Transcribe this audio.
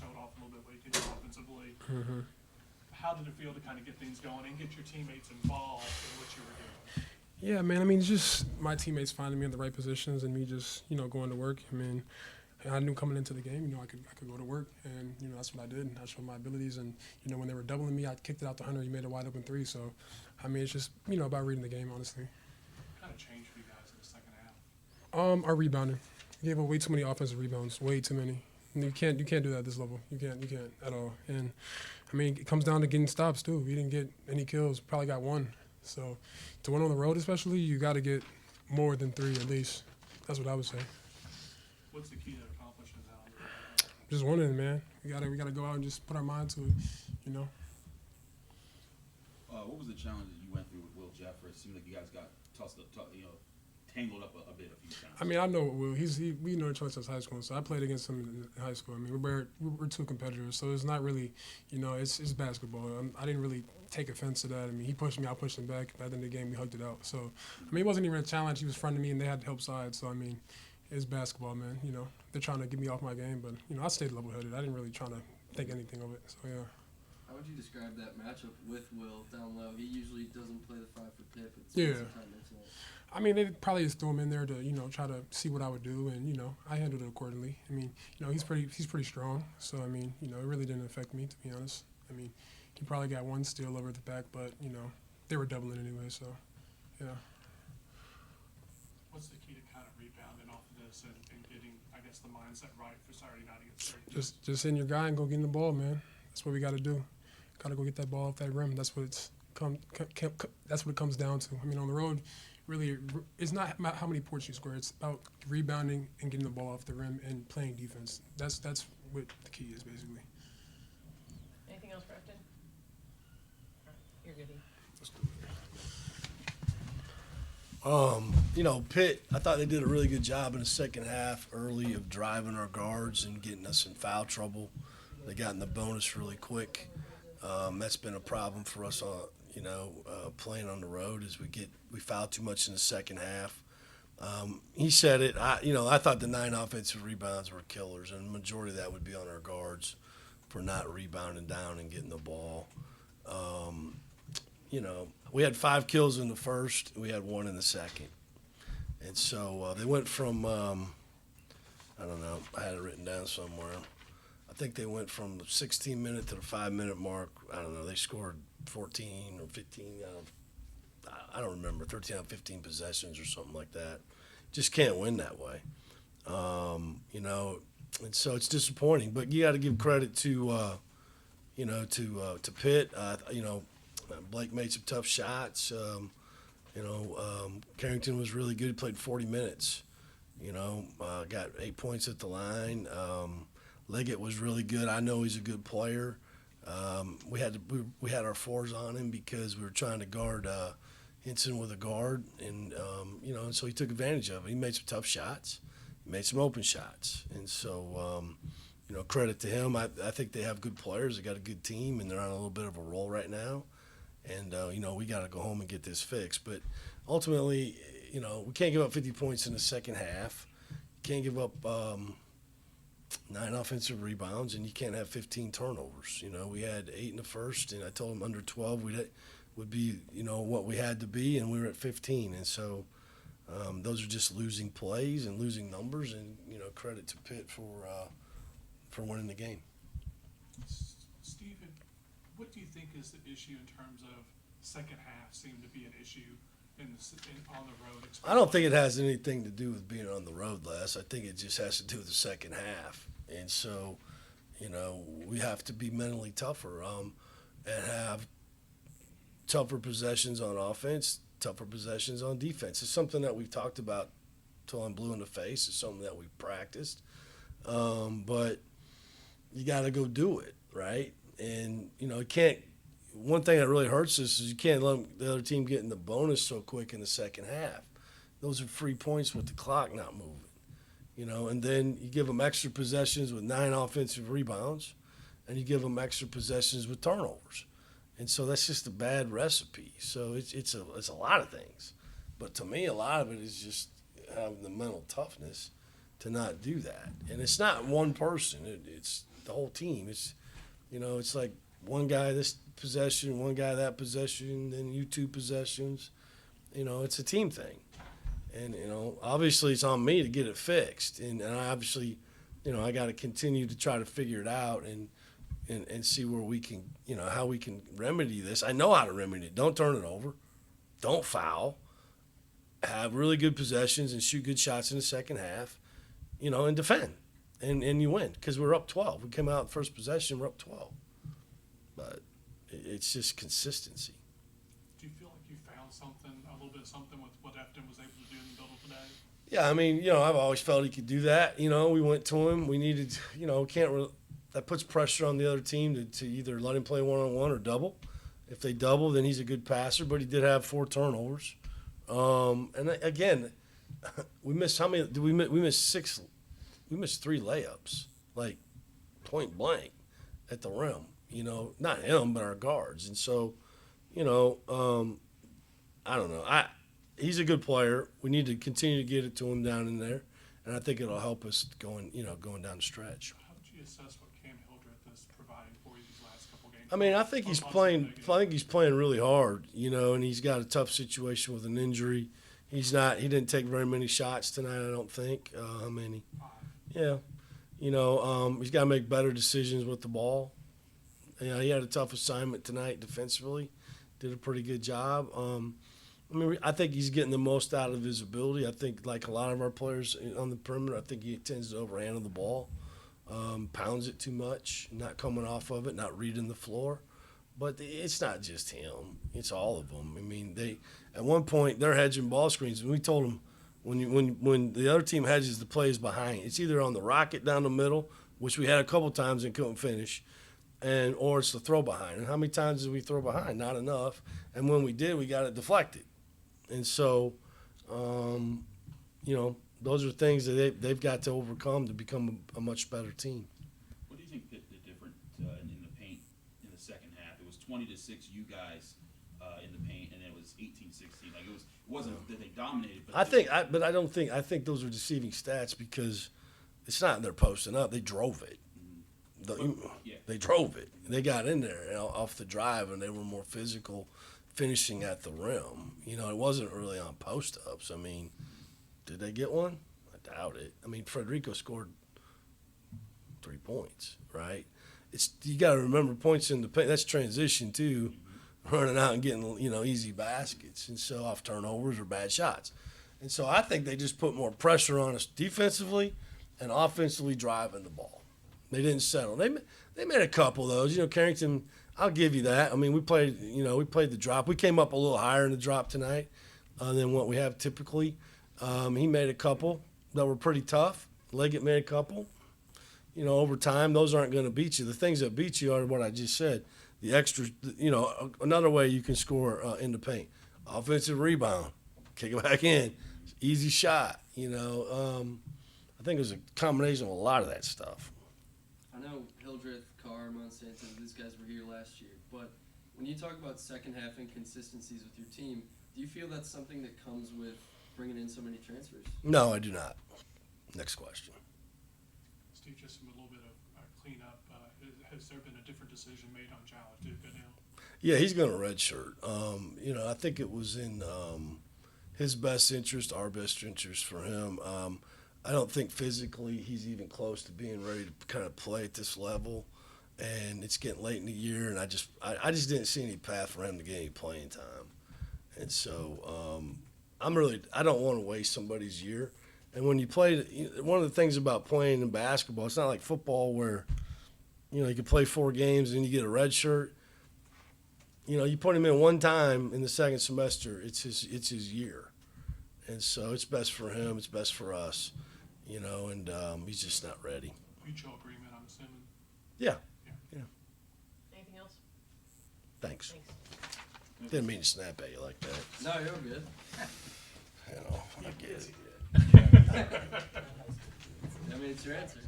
showed off a little bit what you can do offensively. How did it feel to kind of get things going and get your teammates involved in what you were doing? Yeah, man. I mean, it's just my teammates finding me in the right positions and me just, going to work. I mean, I knew coming into the game, I could go to work, and that's what I did. I showed my abilities, and when they were doubling me, I kicked it out to Hunter. He made a wide open three. So, I mean, it's just about reading the game, honestly. What kind of changed for you guys in the second half? Our rebounding. We gave up way too many offensive rebounds, way too many. And you can't do that at this level. You can't at all. And I mean, it comes down to getting stops too. We didn't get any kills. Probably got one. So to win on the road, especially, you got to get more than three at least. That's what I would say. What's the key to accomplishing that on the road? Just winning, man. We gotta go out and just put our mind to it. What was the challenge that you went through with Will Jeffress? It seemed like you guys got tangled up a bit a few times. I mean, I know Will. We know each other since high school, so I played against him in high school. I mean, we're two competitors, so it's not really, it's basketball. I didn't really take offense to that. I mean, he pushed me, I pushed him back. By the end of the game, we hugged it out. So, I mean, it wasn't even a challenge. He was fronting me, and they had to help side. So, I mean, it's basketball, man. They're trying to get me off my game, but I stayed level-headed. I didn't really try to think anything of it. So, yeah. How would you describe that matchup with Will down low? He usually doesn't play the 5 for Pitt, but Yeah. sometimes it's I mean, they probably just threw him in there to, try to see what I would do, and I handled it accordingly. I mean, he's pretty strong, so I mean, it really didn't affect me, to be honest. I mean, he probably got one steal over the back, but they were doubling anyway, so yeah. What's the key to kind of rebounding off of this and getting, I guess, the mindset right for Saturday night against Syracuse? Just hitting your guy and go getting the ball, man. That's what we got to do. Got to go get that ball off that rim. That's what that's what it comes down to. I mean, on the road, really, it's not about how many points you score. It's about rebounding and getting the ball off the rim and playing defense. That's what the key is, basically. Anything else for Efton? You're good. Pitt, I thought they did a really good job in the second half early of driving our guards and getting us in foul trouble. They got in the bonus really quick. That's been a problem for us, playing on the road is we foul too much in the second half. He said it. I thought the 9 offensive rebounds were killers, and the majority of that would be on our guards for not rebounding down and getting the ball. We had 5 kills in the first. We had 1 in the second. And so they went from, I don't know, I had it written down somewhere. I think they went from the 16-minute to the 5-minute mark. I don't know, they scored 14 or 15 out of, I don't remember, 13 out of 15 possessions or something like that. Just can't win that way. And so it's disappointing. But you got to give credit to Pitt. Blake made some tough shots. Carrington was really good. He played 40 minutes. Got 8 points at the line. Leggett was really good. I know he's a good player. We had our 4s on him because we were trying to guard Hinson with a guard, and and so he took advantage of it. He made some tough shots. He made some open shots, and so credit to him. I think they have good players. They got a good team, and they're on a little bit of a roll right now. And we got to go home and get this fixed. But ultimately, we can't give up 50 points in the second half. You can't give up 9 offensive rebounds, and you can't have 15 turnovers. We had 8 in the first, and I told them under 12 would be, what we had to be, and we were at 15. And so those are just losing plays and losing numbers, and, credit to Pitt for winning the game. Stephen, what do you think is the issue in terms of second half seemed to be an issue on the road? I don't think it has anything to do with being on the road, Les. I think it just has to do with the second half. And so, we have to be mentally tougher and have tougher possessions on offense, tougher possessions on defense. It's something that we've talked about till I'm blue in the face. It's something that we've practiced. But you got to go do it, right? And, you can't – one thing that really hurts us is you can't let the other team get in the bonus so quick in the second half. Those are free points with the clock not moving, and then you give them extra possessions with 9 offensive rebounds, and you give them extra possessions with turnovers. And so that's just a bad recipe. So it's a lot of things. But to me, a lot of it is just having the mental toughness to not do that. And it's not one person. the whole team. It's, it's like one guy this possession, one guy that possession, then you 2 possessions. It's a team thing. And, obviously it's on me to get it fixed. And I obviously, I got to continue to try to figure it out and see where we can, how we can remedy this. I know how to remedy it. Don't turn it over. Don't foul. Have really good possessions and shoot good shots in the second half, and defend. And you win because we're up 12. We came out first possession, we're up 12. But it's just consistency. Do you feel like you found something, a little bit of something with what Efton was able to do in the middle today? Yeah, I mean, I've always felt he could do that. We went to him. We needed, that puts pressure on the other team to either let him play one-on-one or double. If they double, then he's a good passer, but he did have 4 turnovers. And again, we missed how many? We missed 6. We missed 3 layups, like point blank, at the rim. Not him, but our guards. And so, I don't know. He's a good player. We need to continue to get it to him down in there, and I think it'll help us going down the stretch. How would you assess what Cam Hildreth is providing for you these last couple games? I mean, I think he's playing. I think he's playing really hard, and he's got a tough situation with an injury. He didn't take very many shots tonight. I don't think. How many? 5. Yeah, he's got to make better decisions with the ball. He had a tough assignment tonight defensively. Did a pretty good job. I think he's getting the most out of his ability. I think, like a lot of our players on the perimeter, I think he tends to overhandle the ball, pounds it too much, not coming off of it, not reading the floor. But it's not just him; it's all of them. I mean, at one point they're hedging ball screens, and we told them when the other team hedges, the play is behind. It's either on the rocket down the middle, which we had a couple times and couldn't finish, or it's the throw behind. And how many times did we throw behind? Not enough. And when we did, we got it deflected. And so, those are things that they've got to overcome to become a much better team. What do you think Pitt did different in the paint in the second half? It was 20-6 you guys in the paint, and it was 18-16. Like it wasn't that they dominated. But I think those are deceiving stats because it's not they're posting up. They drove it. They drove it. They got in there off the drive, and they were more physical, finishing at the rim. It wasn't really on post-ups. I mean, did they get one? I doubt it. I mean, Federico scored 3 points, right? You got to remember points in the paint. That's transition too, running out and getting easy baskets, and so off turnovers or bad shots. And so I think they just put more pressure on us defensively and offensively driving the ball. They didn't settle. They made a couple of those. Carrington, I'll give you that. I mean, we played the drop. We came up a little higher in the drop tonight than what we have typically. He made a couple that were pretty tough. Leggett made a couple. Over time, those aren't going to beat you. The things that beat you are what I just said. The extra, another way you can score in the paint. Offensive rebound, kick it back in, easy shot. I think it was a combination of a lot of that stuff. I know Hildreth, Carr, Monsanto, these guys were here last year, but when you talk about second half inconsistencies with your team, do you feel that's something that comes with bringing in so many transfers? No, I do not. Next question. Steve, just a little bit of cleanup. Has there been a different decision made on Jala to go down? Yeah, he's going to redshirt. I think it was in his best interest, our best interest for him. I don't think physically he's even close to being ready to kind of play at this level, and it's getting late in the year, and I just didn't see any path for him to get any playing time, and so I don't want to waste somebody's year. And when you play, one of the things about playing in basketball, it's not like football where you can play 4 games and you get a red shirt. You put him in one time in the second semester, it's his year, and so it's best for him, it's best for us. And he's just not ready. Mutual agreement, I'm assuming. Yeah. Anything else? Thanks. Thanks. Didn't mean to snap at you like that. No, you're good. I get it. I mean, it's your answer.